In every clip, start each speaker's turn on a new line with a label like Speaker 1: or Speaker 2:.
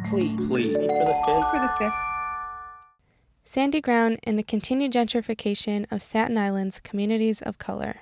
Speaker 1: Plea for the fifth.
Speaker 2: Sandy Ground and the continued gentrification of Staten Island's communities of color.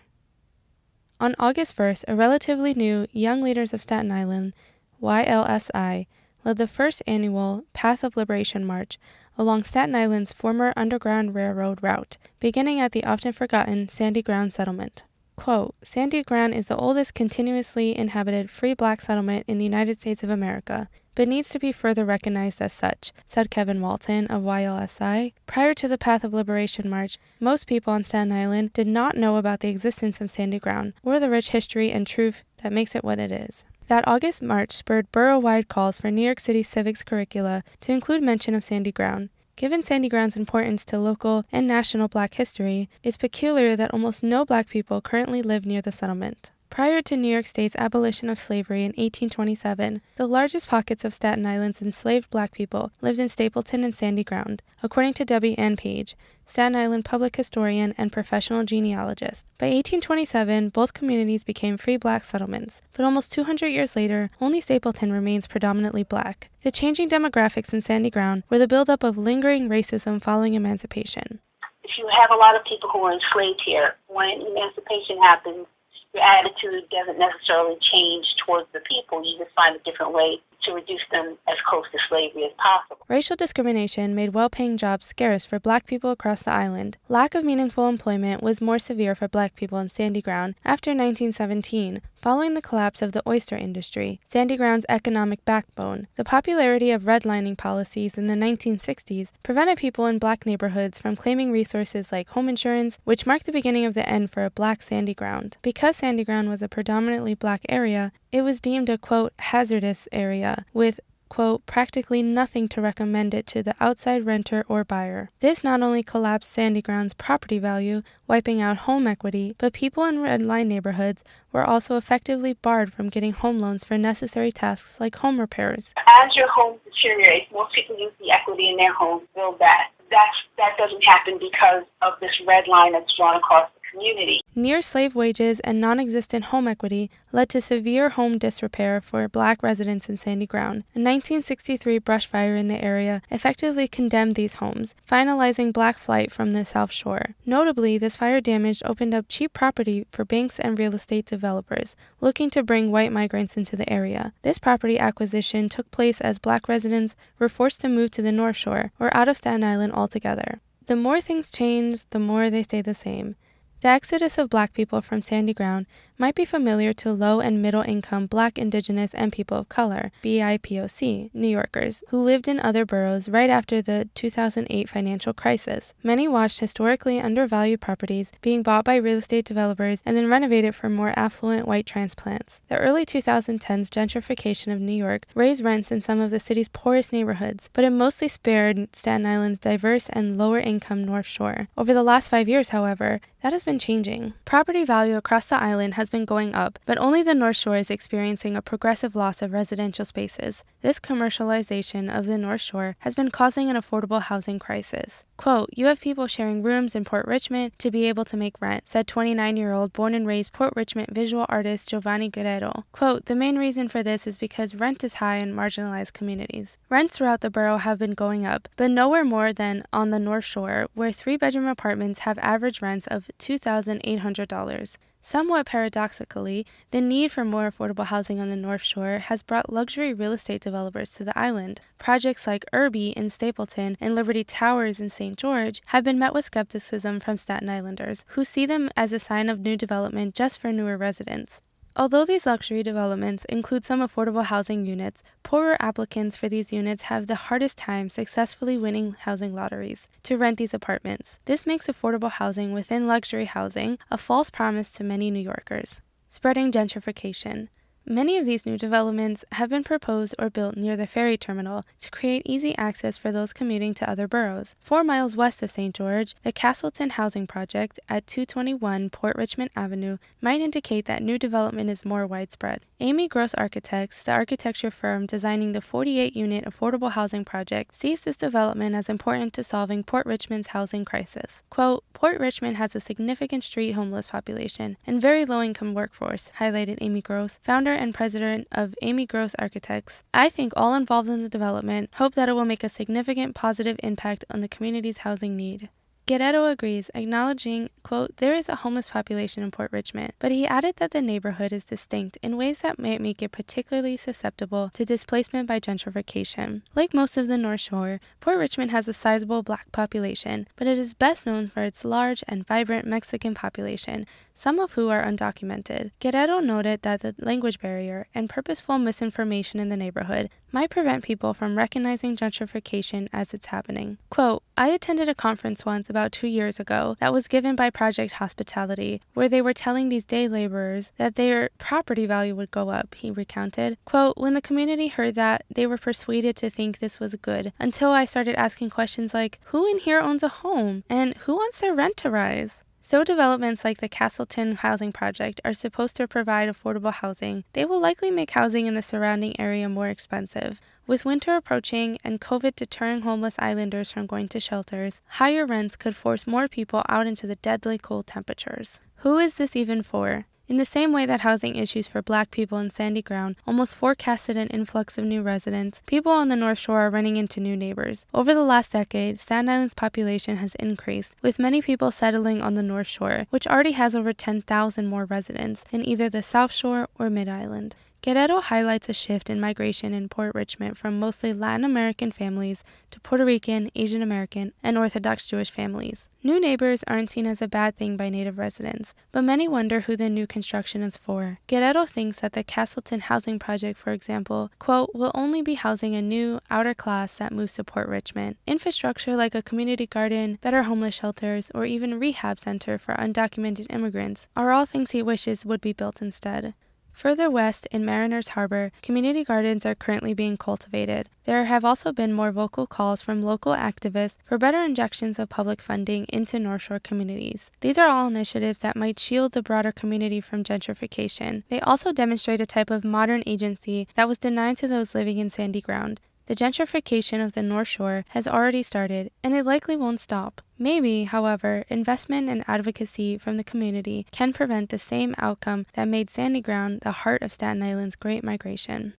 Speaker 2: On August 1st, a relatively new Young Leaders of Staten Island, YLSI, led the first annual Path of Liberation March along Staten Island's former Underground Railroad route, beginning at the often forgotten Sandy Ground settlement. Quote, Sandy Ground is the oldest continuously inhabited free black settlement in the United States of America, but needs to be further recognized as such, said Kevin Walton of YLSI. Prior to the Path of Liberation March, most people on Staten Island did not know about the existence of Sandy Ground or the rich history and truth that makes it what it is. That August march spurred borough-wide calls for New York City civics curricula to include mention of Sandy Ground. Given Sandy Ground's importance to local and national black history, it's peculiar that almost no black people currently live near the settlement. Prior to New York State's abolition of slavery in 1827, the largest pockets of Staten Island's enslaved black people lived in Stapleton and Sandy Ground, according to Debbie Ann Page, Staten Island public historian and professional genealogist. By 1827, both communities became free black settlements, but almost 200 years later, only Stapleton remains predominantly black. The changing demographics in Sandy Ground were the buildup of lingering racism following emancipation.
Speaker 3: If you have a lot of people who are enslaved here, when emancipation happens, your attitude doesn't necessarily change towards the people. You just find a different way to reduce them as close to slavery as possible.
Speaker 2: Racial discrimination made well-paying jobs scarce for black people across the island. Lack of meaningful employment was more severe for black people in Sandy Ground after 1917, following the collapse of the oyster industry, Sandy Ground's economic backbone. The popularity of redlining policies in the 1960s prevented people in black neighborhoods from claiming resources like home insurance, which marked the beginning of the end for a black Sandy Ground. Because Sandy Ground was a predominantly black area, it was deemed a, quote, hazardous area with, quote, practically nothing to recommend it to the outside renter or buyer. This not only collapsed Sandy Ground's property value, wiping out home equity, but people in red line neighborhoods were also effectively barred from getting home loans for necessary tasks like home repairs.
Speaker 3: As your home deteriorates, most people use the equity in their home to build that. That doesn't happen because of this red line that's drawn across the community.
Speaker 2: Near slave wages and non-existent home equity led to severe home disrepair for black residents in Sandy Ground. A 1963 brush fire in the area effectively condemned these homes, finalizing black flight from the South Shore. Notably, this fire damage opened up cheap property for banks and real estate developers looking to bring white migrants into the area. This property acquisition took place as black residents were forced to move to the North Shore or out of Staten Island altogether. The more things change, the more they stay the same. The exodus of black people from Sandy Ground might be familiar to low and middle income black, indigenous, and people of color, BIPOC, New Yorkers, who lived in other boroughs right after the 2008 financial crisis. Many watched historically undervalued properties being bought by real estate developers and then renovated for more affluent white transplants. The early 2010s gentrification of New York raised rents in some of the city's poorest neighborhoods, but it mostly spared Staten Island's diverse and lower income North Shore. Over the last 5 years, however, that has been changing. Property value across the island has been going up, but only the North Shore is experiencing a progressive loss of residential spaces. This commercialization of the North Shore has been causing an affordable housing crisis. Quote, you have people sharing rooms in Port Richmond to be able to make rent, said 29-year-old born and raised Port Richmond visual artist Giovanni Guerrero. Quote, the main reason for this is because rent is high in marginalized communities. Rents throughout the borough have been going up, but nowhere more than on the North Shore, where 3-bedroom apartments have average rents of $2,800. Somewhat paradoxically, the need for more affordable housing on the North Shore has brought luxury real estate developers to the island. Projects like Irby in Stapleton and Liberty Towers in St. George have been met with skepticism from Staten Islanders, who see them as a sign of new development just for newer residents. Although these luxury developments include some affordable housing units, poorer applicants for these units have the hardest time successfully winning housing lotteries to rent these apartments. This makes affordable housing within luxury housing a false promise to many New Yorkers. Spreading gentrification. Many of these new developments have been proposed or built near the ferry terminal to create easy access for those commuting to other boroughs. 4 miles west of St. George, the Castleton Housing Project at 221 Port Richmond Avenue might indicate that new development is more widespread. Amy Gross Architects, the architecture firm designing the 48-unit affordable housing project, sees this development as important to solving Port Richmond's housing crisis. Quote, Port Richmond has a significant street homeless population and very low-income workforce, highlighted Amy Gross, founder and president of Amy Gross Architects. I think all involved in the development hope that it will make a significant positive impact on the community's housing need. Guerrero agrees, acknowledging, quote, there is a homeless population in Port Richmond, but he added that the neighborhood is distinct in ways that might make it particularly susceptible to displacement by gentrification. Like most of the North Shore, Port Richmond has a sizable black population, but it is best known for its large and vibrant Mexican population, some of who are undocumented. Guerrero noted that the language barrier and purposeful misinformation in the neighborhood might prevent people from recognizing gentrification as it's happening. Quote, I attended a conference once about 2 years ago that was given by Project Hospitality, where they were telling these day laborers that their property value would go up, he recounted. Quote, when the community heard that, they were persuaded to think this was good, until I started asking questions like, who in here owns a home? And who wants their rent to rise? Though developments like the Castleton Housing Project are supposed to provide affordable housing, they will likely make housing in the surrounding area more expensive. With winter approaching and COVID deterring homeless islanders from going to shelters, higher rents could force more people out into the deadly cold temperatures. Who is this even for? In the same way that housing issues for Black people in Sandy Ground almost forecasted an influx of new residents, people on the North Shore are running into new neighbors. Over the last decade, Staten Island's population has increased, with many people settling on the North Shore, which already has over 10,000 more residents than either the South Shore or Mid-Island. Guerrero highlights a shift in migration in Port Richmond from mostly Latin American families to Puerto Rican, Asian American, and Orthodox Jewish families. New neighbors aren't seen as a bad thing by Native residents, but many wonder who the new construction is for. Guerrero thinks that the Castleton Housing Project, for example, quote, will only be housing a new outer class that moves to Port Richmond. Infrastructure like a community garden, better homeless shelters, or even a rehab center for undocumented immigrants are all things he wishes would be built instead. Further west, in Mariners Harbor, community gardens are currently being cultivated. There have also been more vocal calls from local activists for better injections of public funding into North Shore communities. These are all initiatives that might shield the broader community from gentrification. They also demonstrate a type of modern agency that was denied to those living in Sandy Ground. The gentrification of the North Shore has already started, and it likely won't stop. Maybe, however, investment and advocacy from the community can prevent the same outcome that made Sandy Ground the heart of Staten Island's Great Migration.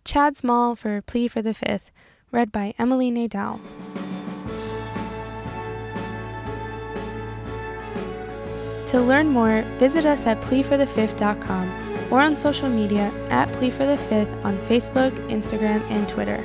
Speaker 2: Chad Small for Plea for the Fifth, read by Emily Nadal. To learn more, visit us at pleaforthefifth.com or on social media at Plea for the Fifth on Facebook, Instagram, and Twitter.